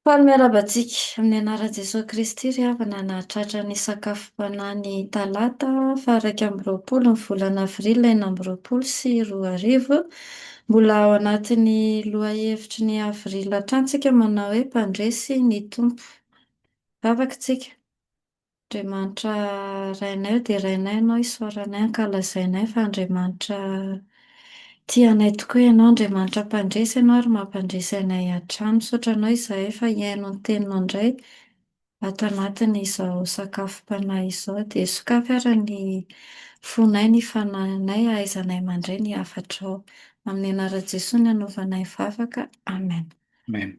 Faly miarabantsika amin'ny anaran'i Jesosy Kristy ry havana nahatratra ny sakafom-panahy talata faha 1 ambin'ny 20 ny volana avrila 2024. Mbola ao anatin'ny lohahevitry ny avrila hatrany isika manao hoe mpandresy ny tompo. Vavaka isika. Andriamanitra rainay dia rainay ianao, isaoranay ankalazainay fa Andriamanitra tianay tokoa ianao, Andriamanitra mpandresy ianao ary mampandresy anay hatrany. Misaotra anao izahay fa hiaino ny teninao indray ato anatin'izao sakafom-panahy izao, dia sokafy ary ny fonay, ny fanahinay, ahaizanay mandray ny hafatra ao. Amin'ny anaran'i Jesosy ny anaovanay vavaka. Amen. Amen.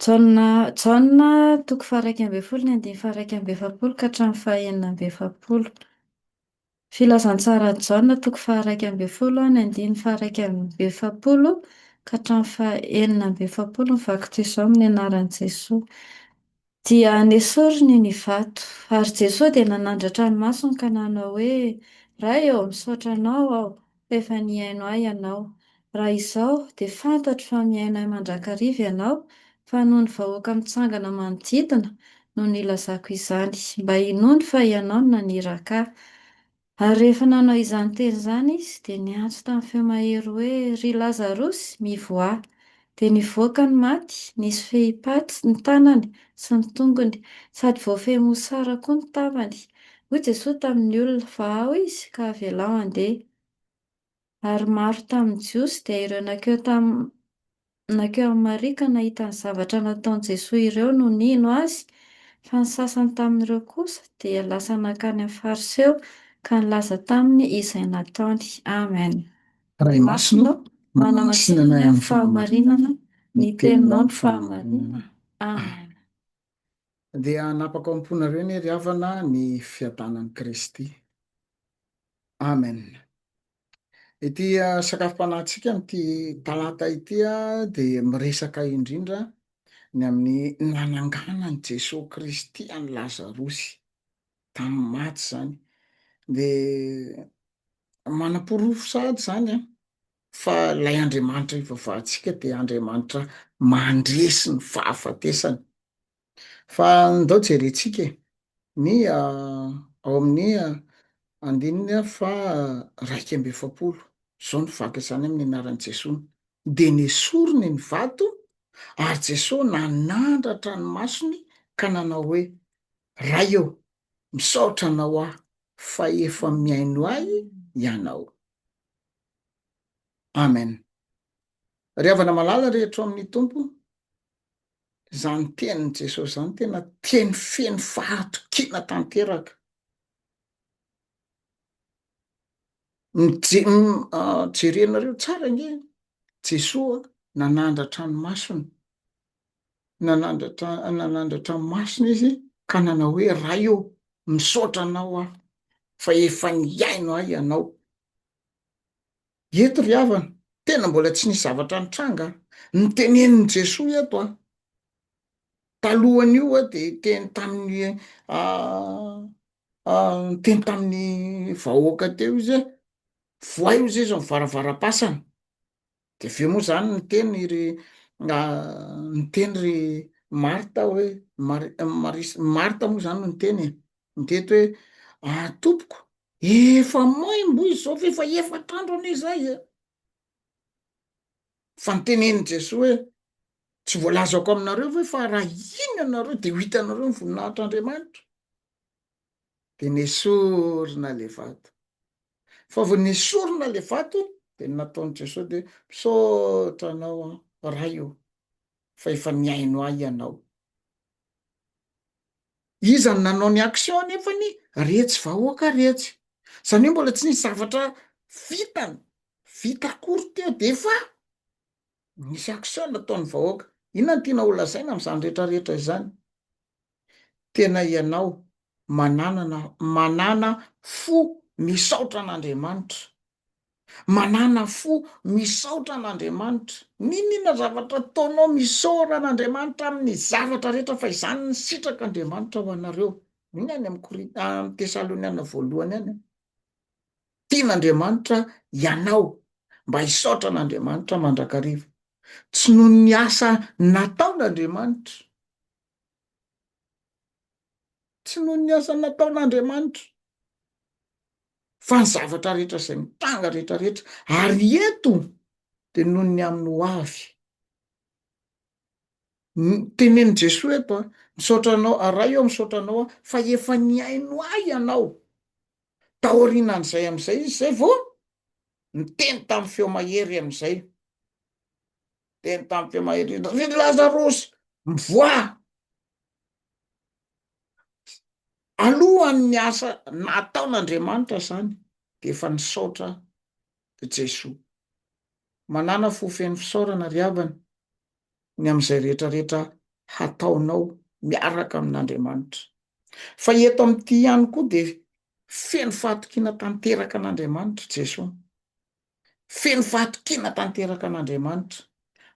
Jaona toko faha 1 ambin'ny 10 ny andiny faha 1 ambin'ny 20 ka hatramin'ny faha 4 ambin'ny 20. Filazantsara Jaona toko faha 1 ambin'ny 10 ny andiny faha 1 ambin'ny 20 ka hatramin'ny faha 4 ambin'ny 20 mivaky toy izao amin'ny anaran'i Jesosy. Dia nesoriny ny vato, ary Jesosy dia nanandratra ny masony ka nanao hoe: Ray eo, misaotra anao aho, fa efa nihaino ahy ianao. Raha izao dia fantatro fa mihaino ahy mandrakariva ianao, fa noho ny vahoaka mitsangana manodidina no nilazako izany, mba hinony fa ianao no naniraka ahy. Ary rehefa nanao izany teny izany izy, dia niantso tamin'ny feo mahery hoe: Ry Lazarosy, mivoha. Dia nivoaka ny maty, nisy fehi-paty ny tanany sy ny tongony, sady voafehy mosara koa ny tavany. Hoy Jesosy tamin'ny olona: vao izy ka avelao handeha. Ary maro tamin'ny jiosy dia ireo nankeo amin'ny Maria ka nahita ny zavatra nataon'i Jesosy ireo no nino azy, fa ny sasany tamin'ireo kosa dia lasa nankany amin'ny fariseo ka nilaza taminy izay nataony. Amen. Ray masino, Manamasinana amin'ny fahamarinana, ny teninao ny fahamarinana. Amen. Dia napaka amponareo ny ry havana ny fiadanan'i Kristy. Amen. Ity sakafom-panahintsika amin'ity talata ity dia miresaka indrindra ny amin'ny nananganan'i Jesosy Kristy any Lazarosy tamin'ny maty zany. Dia manam-porofo sahady zany fa ilay Andriamanitra ivavahantsika dia Andriamanitra mandresy ny fahafatesany. Fa ndao jerentsika ny ao amin'ny andininy fa 1 ambin'ny 20 zao ny vaky izany amin'ny anaran'i Jesosy. Dia nesoriny ny vato ary Jesosy nanandratra ny masony ka nanao hoe: Ray eo, misaotra anao aho, fa efa mihaino ahy ianao. Amen. Ry havana malala rehetra amin'ny tompo, zany tenin'i Jesosy zany tena teny feno fahatokiana tanteraka. Jerenareo tsara nge, Jesosy nanandratra ny masony, nanandratra ny masony izy ka nanao hoe: Ray eo, misaotra anao aho, fa efa nihaino ahy ianao. Eto ry havana, tena mbola tsy nisy zavatra nitranga nitenenin'i Jesosy eto talohanyio dia teny tamin'ny vahoaka teo izy voay ozy izy mivaravaram-pasana. De aveo moa zany niteny ry Marta hoe Marta moa zany no niteny niteto hoe: Tompoko, efa maimbo izy zao fa efa trandro ane zay fa nitenenin'i Jesosy hoe: tsy voalazako aminareo ve fa raha ino ianareo de ho hitanareo ny voninahitr'Andriamanitra. De nesorina le vato. Fa vao nesorina le vato de nataon'i Jesosy de misaotra anao Ray eo, fa efa nihaino ahy ianao. Iza ny nanao ny action nefany retsy vahoaka retsy. Zany hoe mbola tsy nisy zavatra vita akory teo de fa nisy action nataon'ny vahoaka. Inona no tiana ho lazaina amin'izany rehetrarehetra izany? Tena ianao manana fo misaotra an'Andriamanitra. Manana fo misaotra an'Andriamanitra. Ninona zavatra ataonao misaora an'Andriamanitra amin'ny zavatra rehetra fa izany ny sitraka Andriamanitra ho anareo. Iny any amin'ny Tesaloniana voalohany any. Tian'Andriamanitra ianao mba hisaotra an'Andriamanitra mandrakariva. Tsy noho ny asa nataon'Andriamanitra, tsy noho ny asa nataon'Andriamanitra, fa ny zavatra rehetra izay mitanga rehetrarehetra. Ary eto de noho ny amin'ny ho avy. Tenen'i Jesoa eto a, misaotra anao, raha eo misaotra anao a, fa efa niaino ahy ianao. Taorianan'izay am'izay izy zay vao niteny tamin'ny feo mahery am'izay. Teny tamin'ny feo mahery, ry Lazarosy, mivoaha. Alohan'ny asa nataon'Andriamanitra zany, de efa nisaotra Jesoa. Manana fofeny fisaorana ry havana ny am'izay rehetra rehetra hataonao miaraka amin'Andriamanitra. Fa eto amin'ity ihany koa de feno fahatokiana tanteraka an'Andriamanitra Jesoa. Feno fahatokiana tanteraka an'Andriamanitra.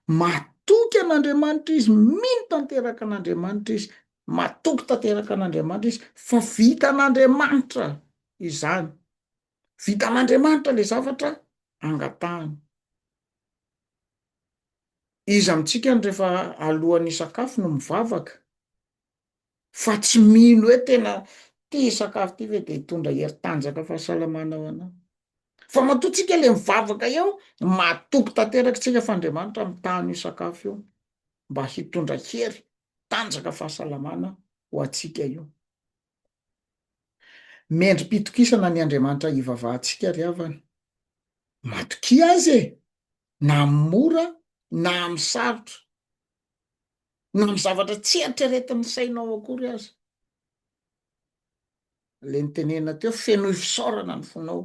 Matoky an'Andriamanitra izy, mino tanteraka an'Andriamanitra izy, matoky tanteraka an'Andriamanitra izy, fa vitan'Andriamanitra izany. Vitan'Andriamanitra le zavatra angatahany. Iza amitsika ny rehefa alohan'ny sakafo no mivavaka, fa tsy mino hoe tena ty sakafo ty ve de hitondra heri-tanjaka fahasalamana ho anao. Fa matoa tsika le mivavaka eo, matoky tanteraka tsika fa Andriamanitra mitahany io sakafo io mba hitondra hery, tanjaka fahasalamana ho atsika io. Miendrim-pitokisana ny Andriamanitra hivavahantsika ry havana. Matokia azy e, na mora na amin'ny sarotra, na amin'ny zavatra tsy eritreretin'ny sainao akory aza. Le nitenena teo, feno fisaorana ny fonao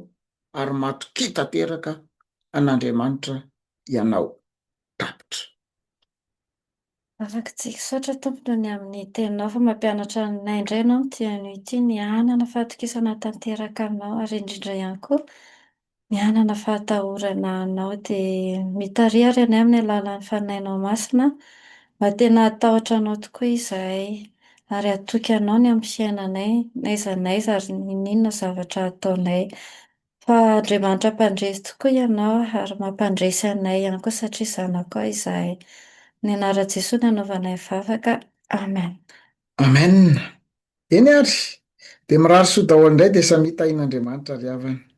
ary matokia tanteraka an'Andriamanitra ianao tapitra. Afaka-tsika saotra tompony ny amin'ny teninao fa mampianatra anay indray ianao ity anio ity, ny anana fahatokisana tanteraka aminao ary indrindra ihany koa ny anana fahatahorana anao dia mitarỳ ary anay amin'ny alalan'ny fanahinao masina mba tena hatahotra anao tokoa izahay ary hatoky anao ny amin'ny fiainanay n'aiza n'aiza ary n'inona zavatra ataonay. Fa Andriamanitra mpandresy tokoa ianao ary mampandresy anay ihany koa satria zanako aho izahay. Ny anaran'i Jesosy no anaovanay vavaka. Amen. Amen. Eny ary, de mirary soa daholo indray de samy hitahin'Andriamanitra ry havana.